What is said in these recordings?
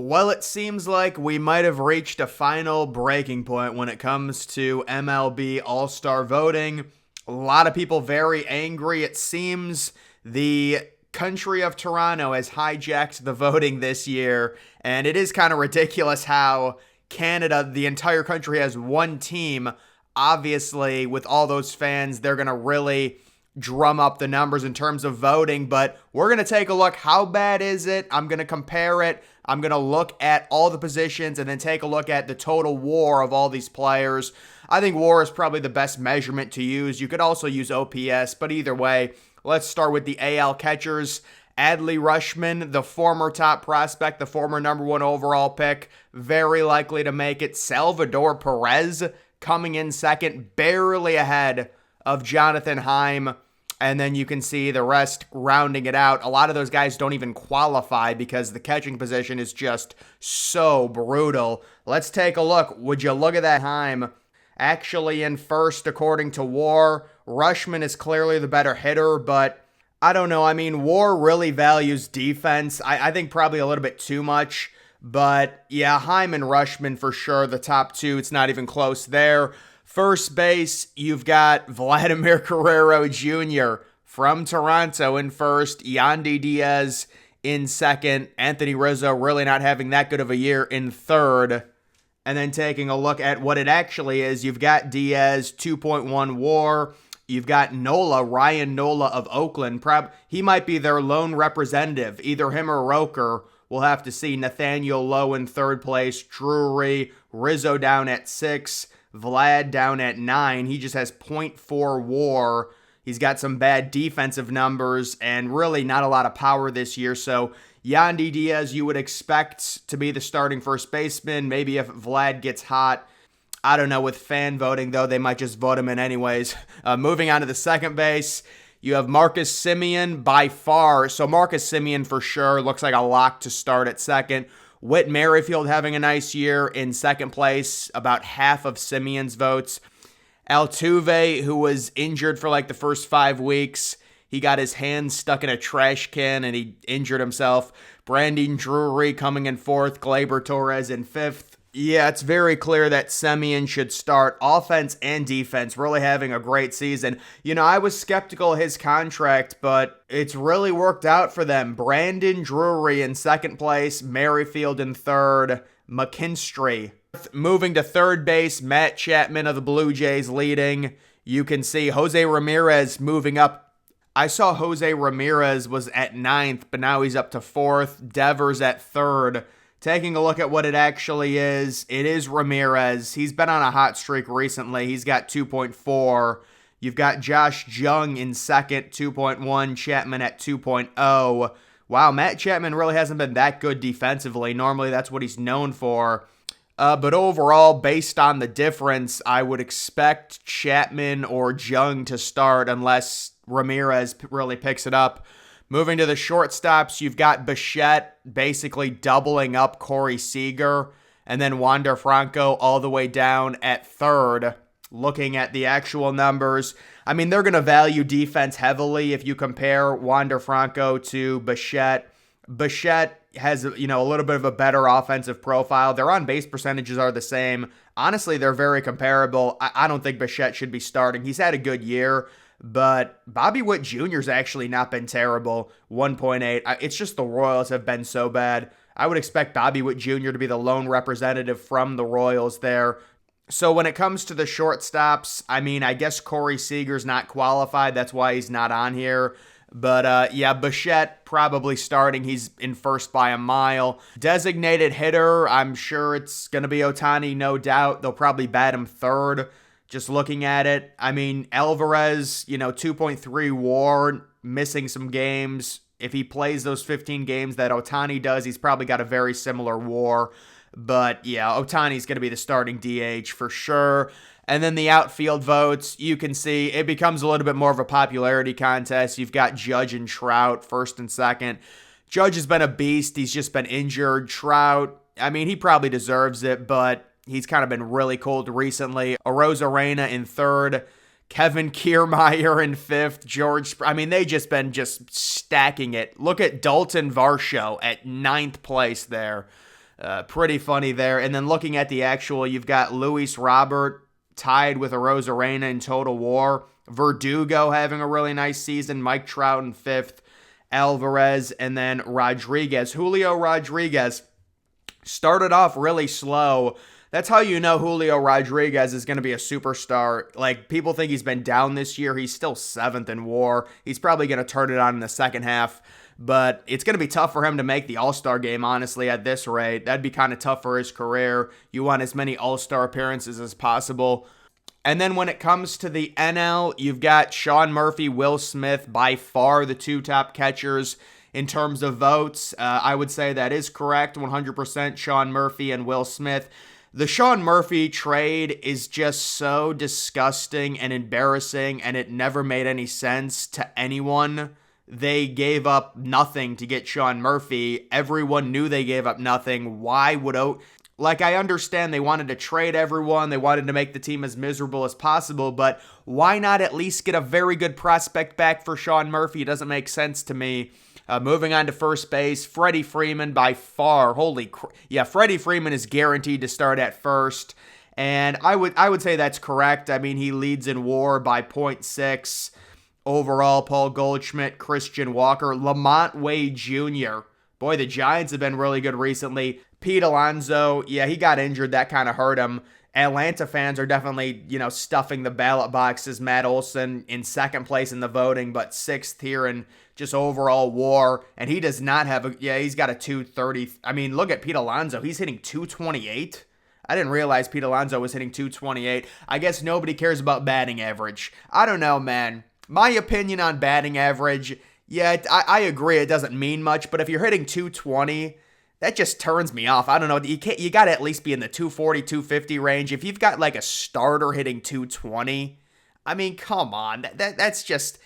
Well, it seems like we might have reached a final breaking point when it comes to MLB All Star voting. A lot of people very angry. It seems the country of Toronto has hijacked the voting this year, and it is kind of ridiculous how Canada, the entire country, has one team. Obviously, with all those fans, they're going to really drum up the numbers in terms of voting, but we're going to take a look. How bad is it? I'm going to compare it. I'm going to look at all the positions and then take a look at the total WAR of all these players. I think WAR is probably the best measurement to use. You could also use OPS, but either way, let's start with the AL catchers. Adley Rutschman, the former top prospect, the former number one overall pick, very likely to make it. Salvador Perez coming in second, barely ahead of Jonathan Heim. And then you can see the rest rounding it out. A lot of those guys don't even qualify because the catching position is just so brutal. Let's take a look. Would you look at that? Heim actually in first according to WAR. Rutschman is clearly the better hitter, but I don't know. I mean, WAR really values defense. I think probably a little bit too much. But yeah, Heim and Rutschman for sure, the top two. It's not even close there. First base, you've got Vladimir Guerrero Jr. from Toronto in first, Yandy Diaz in second, Anthony Rizzo really not having that good of a year in third. And then taking a look at what it actually is, you've got Diaz, 2.1 WAR. You've got Nola, Ryan Nola of Oakland. He might be their lone representative, either him or Roker. We'll have to see. Nathaniel Lowe in third place, Drury, Rizzo down at 6. Vlad down at 9. He just has .4 WAR. He's got some bad defensive numbers and really not a lot of power this year. So Yandy Diaz, you would expect to be the starting first baseman. Maybe if Vlad gets hot. I don't know. With fan voting, though, they might just vote him in anyways. Moving on to the second base, you have Marcus Semien by far. So Marcus Semien for sure looks like a lock to start at second. Whit Merrifield having a nice year in second place, about half of Semien's votes. Altuve, who was injured for like the first 5 weeks, he got his hand stuck in a trash can and he injured himself. Brandon Drury coming in fourth, Gleyber Torres in fifth. Yeah, it's very clear that Semien should start. Offense and defense really having a great season. You know, I was skeptical of his contract, but it's really worked out for them. Brandon Drury in second place, Merrifield in third, McKinstry. Moving to third base, Matt Chapman of the Blue Jays leading. You can see Jose Ramirez moving up. I saw Jose Ramirez was at 9th, but now he's up to 4th. Devers at 3rd. Taking a look at what it actually is, it is Ramirez. He's been on a hot streak recently. He's got 2.4. You've got Josh Jung in second, 2.1. Chapman at 2.0. Wow, Matt Chapman really hasn't been that good defensively. Normally, that's what he's known for. But overall, based on the difference, I would expect Chapman or Jung to start unless Ramirez really picks it up. Moving to the shortstops, you've got Bichette basically doubling up Corey Seager, and then Wander Franco all the way down at 3rd. Looking at the actual numbers, I mean, they're going to value defense heavily if you compare Wander Franco to Bichette. Bichette has, a little bit of a better offensive profile. Their on-base percentages are the same. Honestly, they're very comparable. I don't think Bichette should be starting. He's had a good year. But Bobby Witt Jr.'s actually not been terrible, 1.8. It's just the Royals have been so bad. I would expect Bobby Witt Jr. to be the lone representative from the Royals there. So when it comes to the shortstops, I mean, I guess Corey Seager's not qualified. That's why he's not on here. But yeah, Bichette probably starting. He's in first by a mile. Designated hitter, I'm sure it's going to be Ohtani, no doubt. They'll probably bat him 3rd. Just looking at it, I mean, Alvarez, 2.3 WAR, missing some games. If he plays those 15 games that Ohtani does, he's probably got a very similar WAR. But yeah, Ohtani's going to be the starting DH for sure. And then the outfield votes, you can see it becomes a little bit more of a popularity contest. You've got Judge and Trout, first and second. Judge has been a beast. He's just been injured. Trout, I mean, he probably deserves it, but he's kind of been really cold recently. Arozarena in 3rd. Kevin Kiermaier in 5th. They just been stacking it. Look at Dalton Varsho at 9th place there. Pretty funny there. And then looking at the actual, you've got Luis Robert tied with Arozarena in total WAR. Verdugo having a really nice season. Mike Trout in fifth. Alvarez, and then Rodriguez. Julio Rodriguez started off really slow. That's how you know Julio Rodriguez is going to be a superstar. Like, people think he's been down this year. He's still seventh in WAR. He's probably going to turn it on in the second half. But it's going to be tough for him to make the All-Star game, honestly, at this rate. That'd be kind of tough for his career. You want as many All-Star appearances as possible. And then when it comes to the NL, you've got Sean Murphy, Will Smith, by far the two top catchers in terms of votes. I would say that is correct, 100% Sean Murphy and Will Smith. The Sean Murphy trade is just so disgusting and embarrassing, and it never made any sense to anyone. They gave up nothing to get Sean Murphy. Everyone knew they gave up nothing. Why would I understand they wanted to trade everyone. They wanted to make the team as miserable as possible, but why not at least get a very good prospect back for Sean Murphy? It doesn't make sense to me. Moving on to first base, Freddie Freeman by far. Freddie Freeman is guaranteed to start at first, and I would say that's correct. I mean, he leads in WAR by .6. Overall, Paul Goldschmidt, Christian Walker, Lamont Wade Jr. Boy, the Giants have been really good recently. Pete Alonso, yeah, he got injured. That kind of hurt him. Atlanta fans are definitely, stuffing the ballot boxes. Matt Olson in second place in the voting, but sixth here in just overall WAR. And he does not have he's got a 230. I mean, look at Pete Alonso. He's hitting 228. I didn't realize Pete Alonso was hitting 228. I guess nobody cares about batting average. I don't know, man. My opinion on batting average, yeah, I agree it doesn't mean much, but if you're hitting 220, that just turns me off. I don't know. You got to at least be in the 240, 250 range. If you've got like a starter hitting 220, I mean, come on. It's just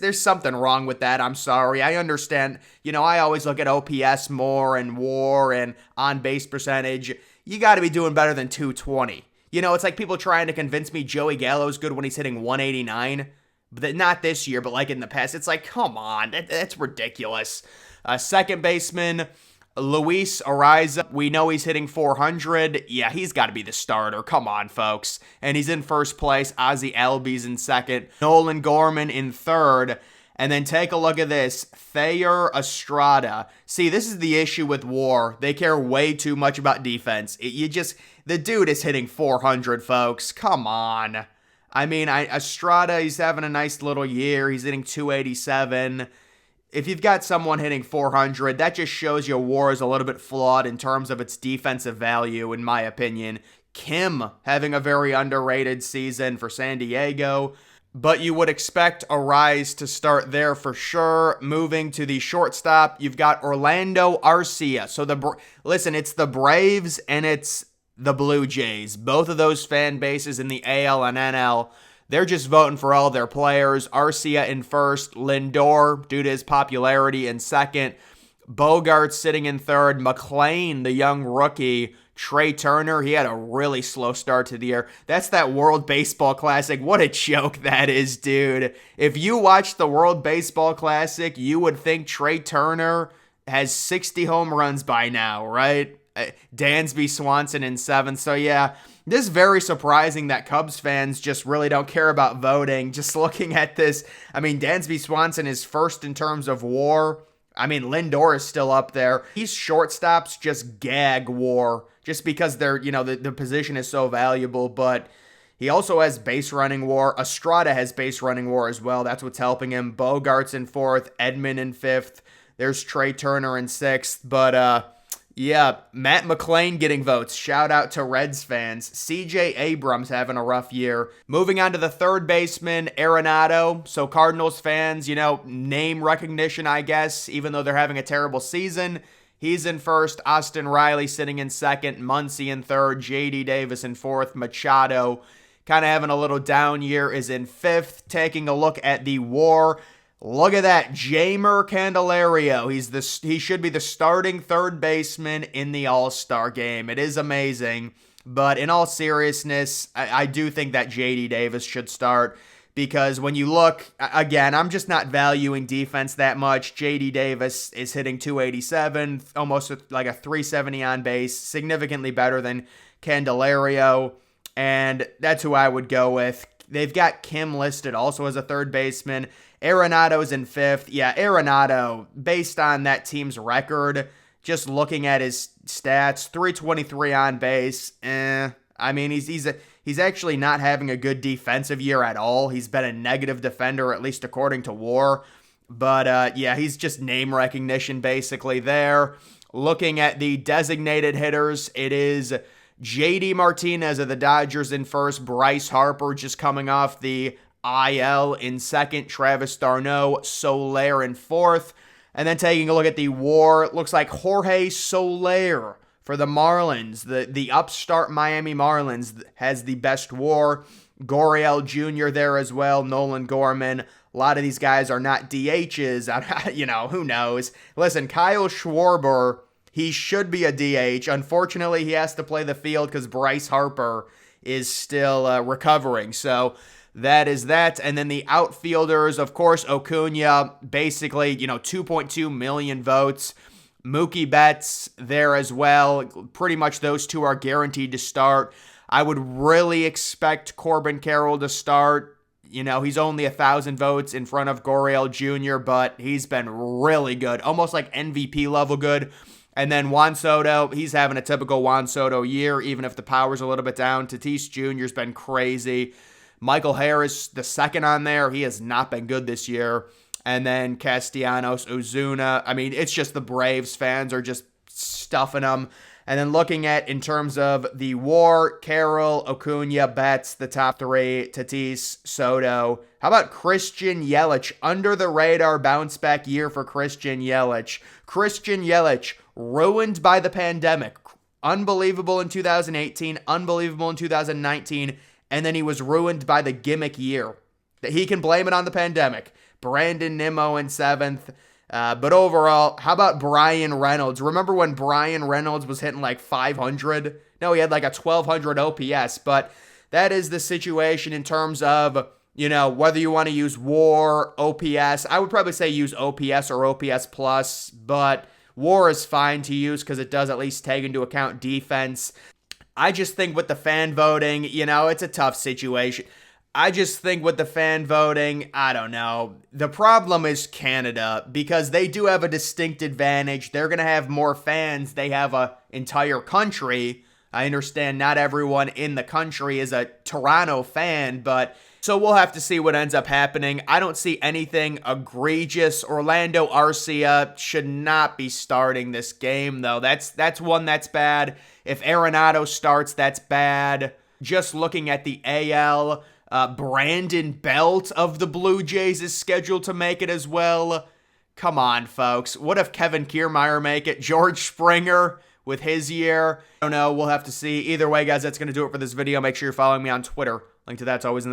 there's something wrong with that. I'm sorry. I understand. I always look at OPS more and WAR and on base percentage. You got to be doing better than 220. It's like people trying to convince me Joey Gallo's good when he's hitting 189. But not this year, but like in the past. It's like, come on. That's ridiculous. Second baseman, Luis Ariza, we know he's hitting 400. Yeah, he's got to be the starter. Come on, folks. And he's in first place. Ozzie Albies in second. Nolan Gorman in third. And then take a look at this. Thayer Estrada. See, this is the issue with WAR. They care way too much about defense. The dude is hitting 400, folks. Come on. I mean, Estrada, he's having a nice little year. He's hitting 287. If you've got someone hitting 400, that just shows you WAR is a little bit flawed in terms of its defensive value, in my opinion. Kim having a very underrated season for San Diego, but you would expect Ariza to start there for sure. Moving to the shortstop, you've got Orlando Arcia. So listen, it's the Braves and it's the Blue Jays. Both of those fan bases in the AL and NL, they're just voting for all their players. Arcia in first, Lindor, due to his popularity, in second, Bogarts sitting in third, McLean, the young rookie, Trey Turner, he had a really slow start to the year. That's that World Baseball Classic. What a joke that is, dude. If you watch the World Baseball Classic, you would think Trey Turner has 60 home runs by now, right? Dansby Swanson in seventh. So yeah, this is very surprising that Cubs fans just really don't care about voting. Just looking at this, I mean, Dansby Swanson is first in terms of WAR. I mean, Lindor is still up there. These shortstops just gag WAR just because they're, the position is so valuable, but he also has base running WAR. Estrada has base running WAR as well. That's what's helping him. Bogarts in fourth, Edman in fifth. There's Trey Turner in sixth, but yeah, Matt McLean getting votes. Shout out to Reds fans. CJ Abrams having a rough year. Moving on to the third baseman, Arenado. So Cardinals fans, name recognition, I guess, even though they're having a terrible season. He's in first. Austin Riley sitting in second. Muncy in third. J.D. Davis in fourth. Machado, kind of having a little down year, is in fifth. Taking a look at the WAR. Look at that, Jeimer Candelario. He should be the starting third baseman in the All Star game. It is amazing, but in all seriousness, I do think that J.D. Davis should start. because when you look, again, I'm just not valuing defense that much. J.D. Davis is hitting 287, almost like a 370 on base, significantly better than Candelario, and that's who I would go with. They've got Kim listed also as a third baseman. Arenado's in fifth. Yeah, Arenado, based on that team's record, just looking at his stats, 323 on base, I mean, he's actually not having a good defensive year at all. He's been a negative defender, at least according to WAR. But yeah, he's just name recognition basically there. Looking at the designated hitters, it is JD Martinez of the Dodgers in first, Bryce Harper just coming off the IL in second, Travis d'Arnaud, Soler in fourth. And then taking a look at the WAR, it looks like Jorge Soler for the Marlins, the upstart Miami Marlins, has the best WAR. Gurriel Jr. there as well, Nolan Gorman. A lot of these guys are not DHs. You know, who knows? Listen, Kyle Schwarber, he should be a DH. Unfortunately, he has to play the field because Bryce Harper is still recovering. So that is that. And then the outfielders, of course, Acuna, basically, 2.2 million votes. Mookie Betts there as well. Pretty much those two are guaranteed to start. I would really expect Corbin Carroll to start. He's only 1,000 votes in front of Gurriel Jr., but he's been really good, almost like MVP level good. And then Juan Soto, he's having a typical Juan Soto year, even if the power's a little bit down. Tatis Jr.'s been crazy. Michael Harris, the second on there, he has not been good this year. And then Castellanos, Ozuna. I mean, it's just the Braves fans are just stuffing them. And then looking at, in terms of the WAR, Carroll, Acuna, Betts, the top three, Tatis, Soto. How about Christian Yelich? Under the radar bounce back year for Christian Yelich. Christian Yelich, ruined by the pandemic. Unbelievable in 2018, unbelievable in 2019, and then he was ruined by the gimmick year. That he can blame it on the pandemic. Brandon Nimmo in seventh. But overall, how about Brian Reynolds? Remember when Brian Reynolds was hitting like 500? No, he had like a 1,200 OPS. But that is the situation in terms of, whether you want to use WAR, OPS. I would probably say use OPS or OPS plus, but WAR is fine to use because it does at least take into account defense. I just think with the fan voting, it's a tough situation. I just think with the fan voting, I don't know. The problem is Canada, because they do have a distinct advantage. They're going to have more fans. They have an entire country. I understand not everyone in the country is a Toronto fan, but so we'll have to see what ends up happening. I don't see anything egregious. Orlando Arcia should not be starting this game, though. That's one that's bad. If Arenado starts, that's bad. Just looking at the AL, Brandon Belt of the Blue Jays is scheduled to make it as well. Come on, folks. What if Kevin Kiermaier make it? George Springer with his year? I don't know. We'll have to see. Either way, guys, that's going to do it for this video. Make sure you're following me on Twitter. Link to that's always in the description.